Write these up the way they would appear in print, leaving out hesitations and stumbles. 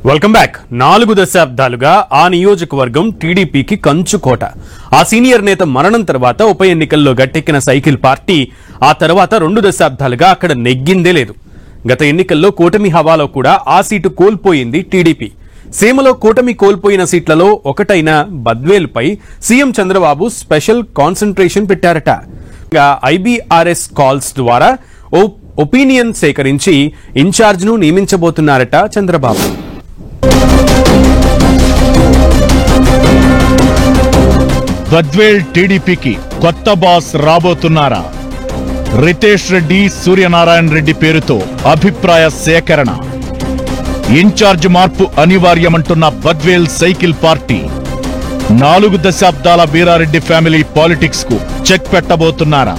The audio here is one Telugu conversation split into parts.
Welcome back. 4 దశాబ్దాలుగా ఆ నియోజకవర్గం టీడీపీకి కంచుకోట. ఆ సీనియర్ నేత మరణం తర్వాత ఉప ఎన్నికల్లో గట్టెక్కిన సైకిల్ పార్టీ ఆ తర్వాత 2 దశాబ్దాలుగా అక్కడ నెగ్గిందే లేదు. గత ఎన్నికల్లో కూటమి హవాలో కూడా ఆ సీటు కోల్పోయింది టీడీపీ. సీమలో కూటమి కోల్పోయిన సీట్లలో ఒకటైన బద్వేల్పై సీఎం చంద్రబాబు స్పెషల్ కాన్సంట్రేషన్ పెట్టారట. ఐబీఆర్ఎస్ కాల్స్ ద్వారా ఒపీనియన్ సేకరించి ఇన్ఛార్జ్ను నియమించబోతున్నారట చంద్రబాబు. బద్వేల్ టీడీపీకి కొత్త బాస్ రాబోతున్నారా? రితేష్ రెడ్డి, సూర్యనారాయణ రెడ్డి పేరుతో అభిప్రాయ సేకరణ. ఇన్ఛార్జ్ మార్పు అనివార్యమంటున్న బద్వేల్ సైకిల్ పార్టీ 4 దశాబ్దాల వీరారెడ్డి ఫ్యామిలీ పాలిటిక్స్ కు చెక్ పెట్టబోతున్నారా?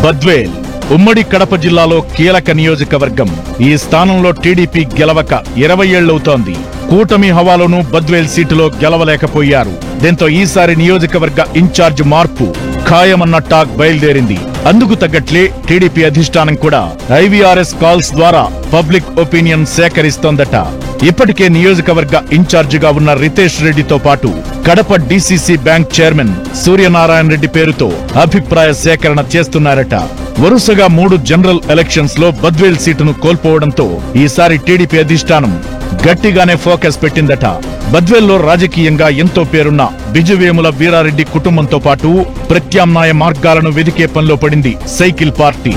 బద్వేల్ ఉమ్మడి కడప జిల్లాలో కీలక నియోజకవర్గం. ఈ స్థానంలో టీడీపీ గెలవక 20 ఏళ్లవుతోంది. కూటమి హవాలోనూ బద్వేల్ సీటులో గెలవలేకపోయారు. దీంతో ఈసారి నియోజకవర్గ ఇన్ఛార్జ్ మార్పు ఖాయమన్న టాక్ బయలుదేరింది. అందుకు తగ్గట్లే టీడీపీ అధిష్టానం కూడా ఐవీఆర్ఎస్ కాల్స్ ద్వారా పబ్లిక్ ఒపీనియన్ సేకరిస్తోందట. ఇప్పటికే నియోజకవర్గ ఇన్ఛార్జిగా ఉన్న రితేష్ రెడ్డితో పాటు Kadapa DCC bank chairman Suryanarayana Reddy పేరుతో అభిప్రాయ సేకరణ చేస్తున్నారట. వరుసగా 3 జనరల్ ఎలక్షన్స్ లో బద్వేల్ సీటును కోల్పోవడంతో ఈసారి టీడీపీ అధిష్టానం గట్టిగానే ఫోకస్ పెట్టిందట. బద్వేల్లో రాజకీయంగా ఎంతో పేరున్న బిజువేముల వీరారెడ్డి కుటుంబంతో పాటు ప్రత్యామ్నాయ మార్గాలను వెదికే పనిలో పడింది సైకిల్ పార్టీ.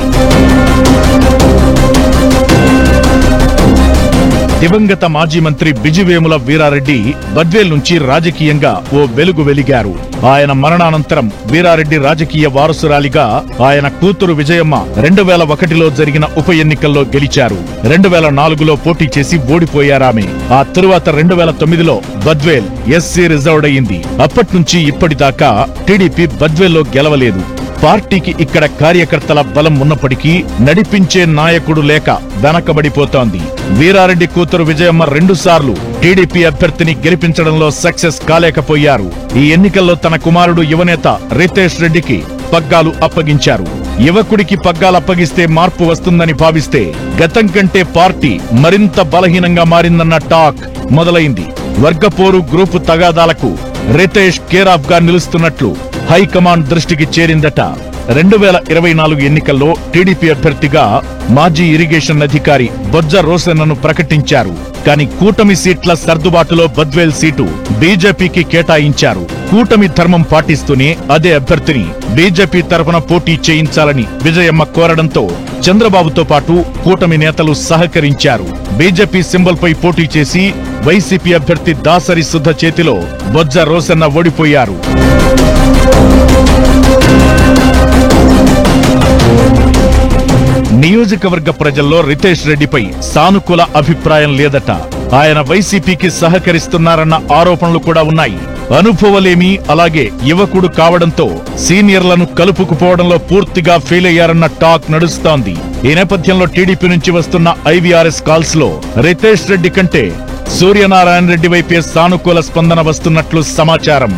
దివంగత మాజీ మంత్రి బిజువేముల వీరారెడ్డి బద్వేల్ నుంచి రాజకీయంగా ఓ వెలుగు వెలిగారు. ఆయన మరణానంతరం వీరారెడ్డి రాజకీయ వారసురాలిగా ఆయన కూతురు విజయమ్మ 2001లో జరిగిన ఉప ఎన్నికల్లో గెలిచారు. 2004లో పోటీ చేసి ఓడిపోయారామె. ఆ తరువాత 2009లో బద్వేల్ ఎస్సీ రిజర్వ్డ్ అయింది. అప్పట్నుంచి ఇప్పటిదాకా టీడీపీ బద్వేల్లో గెలవలేదు. పార్టీకి ఇక్కడ కార్యకర్తల బలం ఉన్నప్పటికీ నడిపించే నాయకుడు లేక వెనకబడిపోతోంది. వీరారెడ్డి కూతురు విజయమ్మ 2 సార్లు టీడీపీ అభ్యర్థిని గెలిపించడంలో సక్సెస్ కాలేకపోయారు. ఈ ఎన్నికల్లో తన కుమారుడు యువనేత రితేష్ రెడ్డికి పగ్గాలు అప్పగించారు. యువకుడికి పగ్గాలు అప్పగిస్తే మార్పు వస్తుందని భావిస్తే గతం కంటే పార్టీ మరింత బలహీనంగా మారిందన్న టాక్ మొదలైంది. వర్గపోరు గ్రూపు తగాదాలకు రితేష్ కేరాఫ్ గా నిలుస్తున్నట్లు హైకమాండ్ దృష్టికి చేరిందట. 2024 ఎన్నికల్లో టీడీపీ అభ్యర్థిగా మాజీ ఇరిగేషన్ అధికారి బొజ్జ రోసన్నను ప్రకటించారు. కానీ కూటమి సీట్ల సర్దుబాటులో బద్వేల్ సీటు బీజేపీకి కేటాయించారు. కూటమి ధర్మం పాటిస్తూనే అదే అభ్యర్థిని బీజేపీ తరఫున పోటీ చేయించాలని విజయమ్మ కోరడంతో చంద్రబాబుతో పాటు కూటమి నేతలు సహకరించారు. బీజేపీ సింబల్ పై పోటీ చేసి వైసీపీ అభ్యర్థి దాసరి సుధ చేతిలో బొజ్జ రోసన్న ఓడిపోయారు. నియోజకవర్గ ప్రజల్లో రితేష్ రెడ్డిపై సానుకూల అభిప్రాయం లేదట. ఆయన వైసీపీకి సహకరిస్తున్నారన్న ఆరోపణలు కూడా ఉన్నాయి. అనుభవలేమి, అలాగే యువకుడు కావడంతో సీనియర్లను కలుపుకుపోవడంలో పూర్తిగా ఫెయిల్ అయ్యారన్న టాక్ నడుస్తోంది. ఈ నేపథ్యంలో టీడీపీ నుంచి వస్తున్న ఐవీఆర్ఎస్ కాల్స్ లో రితేష్ రెడ్డి కంటే సూర్యనారాయణ రెడ్డి వైపే సానుకూల స్పందన వస్తున్నట్లు సమాచారం.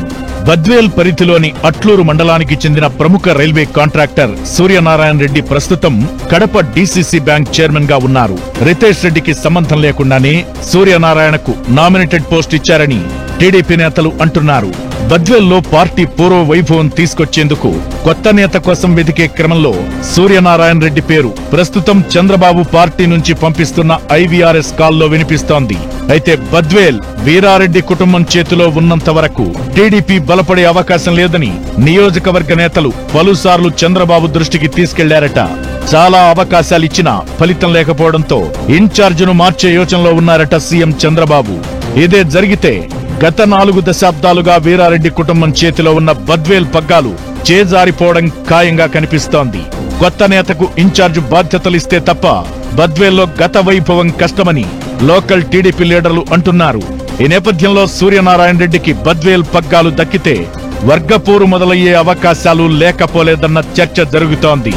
బద్వేల్ పరిధిలోని అట్లూరు మండలానికి చెందిన ప్రముఖ రైల్వే కాంట్రాక్టర్ సూర్యనారాయణ రెడ్డి ప్రస్తుతం కడప డీసీసీ బ్యాంక్ చైర్మన్ గా ఉన్నారు. రితేష్ రెడ్డికి సంబంధం లేకుండానే సూర్యనారాయణకు నామినేటెడ్ పోస్ట్ ఇచ్చారని టీడీపీ నేతలు అంటున్నారు. బద్వేల్లో పార్టీ పూర్వ వైభవం తీసుకొచ్చేందుకు కొత్త నేత కోసం వెతికే క్రమంలో సూర్యనారాయణ రెడ్డి పేరు ప్రస్తుతం చంద్రబాబు పార్టీ నుంచి పంపిస్తున్న ఐవీఆర్ఎస్ కాల్లో వినిపిస్తోంది. అయితే బద్వేల్ వీరారెడ్డి కుటుంబం చేతిలో ఉన్నంత వరకు టీడీపీ బలపడే అవకాశం లేదని నియోజకవర్గ నేతలు పలుసార్లు చంద్రబాబు దృష్టికి తీసుకెళ్లారట. చాలా అవకాశాలిచ్చినా ఫలితం లేకపోవడంతో ఇన్ఛార్జిను మార్చే యోచనలో ఉన్నారట సీఎం చంద్రబాబు. ఇదే జరిగితే గత 4 దశాబ్దాలుగా వీరారెడ్డి కుటుంబం చేతిలో ఉన్న బద్వేల్ పగ్గాలు చేజారిపోవడం ఖాయంగా కనిపిస్తోంది. కొత్త నేతకు ఇన్ఛార్జ్ బాధ్యతలిస్తే తప్ప బద్వేల్లో గత వైభవం కష్టమని లోకల్ టీడీపీ లీడర్లు అంటున్నారు. ఈ నేపథ్యంలో సూర్యనారాయణ రెడ్డికి బద్వేల్ పగ్గాలు దక్కితే వర్గపోరు మొదలయ్యే అవకాశాలు లేకపోలేదన్న చర్చ జరుగుతోంది.